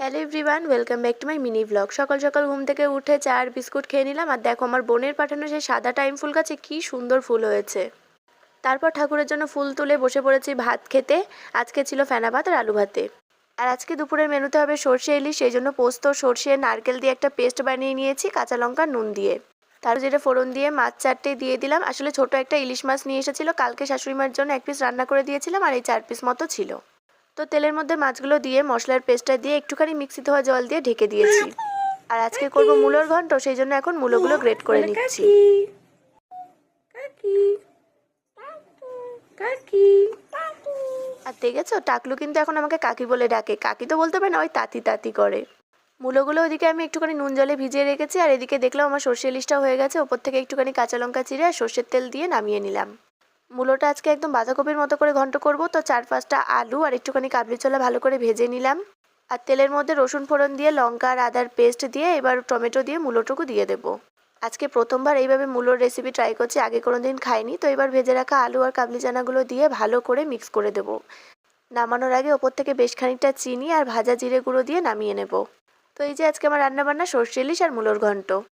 Hello everyone, welcome back to my mini blog. সকাল সকাল ঘুম থেকে উঠে চা আর বিস্কুট খেয়ে নিলাম। আর দেখো আমার বোনের পাঠানো সেই সাদা টাইম ফুল গাছে কি সুন্দর ফুল হয়েছে। তারপর ঠাকুরের জন্য ফুল তুলে বসে পড়েছি ভাত খেতে। আজকে ছিল ফেনা ভাত আর আলু ভাতে। আর আজকে দুপুরের মেনুতে হবে সর্ষে ইলিশ, সেই জন্য পোস্ত, সর্ষে, নারকেল দিয়ে একটা পেস্ট বানিয়ে নিয়েছি, কাঁচা লঙ্কা নুন দিয়ে। তার যেটা ফোড়ন দিয়ে মাছ চারটে দিয়ে দিলাম। আসলে ছোট একটা ইলিশ মাছ নিয়ে এসেছিল, কালকে শাশুড়ি মার জন্য এক পিস রান্না করে দিয়েছিলাম, আর এই 4 পিস মতো ছিল। তো তেলের মধ্যে মাছগুলো দিয়ে মশলার পেস্টটা দিয়ে একটুখানি মিক্সি ধোয়া জল দিয়ে ঢেকে দিয়েছি। আর আজকে করব মূলোর ঘন্ট, সেই জন্য এখন মূলোগুলো গ্রেট করে নিচ্ছি। আর দেখেছো, টাকলু কিন্তু এখন আমাকে কাকি বলে ডাকে। কাকি তো বলতে পারে না, ওই তাতি তাতি করে। মূলোগুলো ওইদিকে আমি একটুখানি নুন জলে ভিজিয়ে রেখেছি, আর এদিকে দেখলাম আমার সর্ষে ইলিশটা হয়ে গেছে। ওপর থেকে একটুখানি কাঁচা লঙ্কা চিড়ে আর সর্ষের তেল দিয়ে নামিয়ে নিলাম। মূলোটা আজকে একদম বাঁধাকপির মতো করে ঘন্ট করব, তো 4-5টা আলু আর একটুখানি কাবলি ছোলা ভালো করে ভেজে নিলাম। আর তেলের মধ্যে রসুন ফোড়ন দিয়ে লঙ্কা আর আদার পেস্ট দিয়ে এবার টমেটো দিয়ে মূলোটুকু দিয়ে দেবো। আজকে প্রথমবার এইভাবে মূলোর রেসিপি ট্রাই করছি, আগে কোনো দিন খাইনি। তো এবার ভেজে রাখা আলু আর কাবলি চানাগুলো দিয়ে ভালো করে মিক্স করে দেবো। নামানোর আগে ওপর থেকে বেশ খানিকটা চিনি আর ভাজা জিরে গুঁড়ো দিয়ে নামিয়ে নেব। তো এই যে আজকে আমার রান্নাবান্না সর্ষে ইলিশ আর মূলোর ঘন্ট।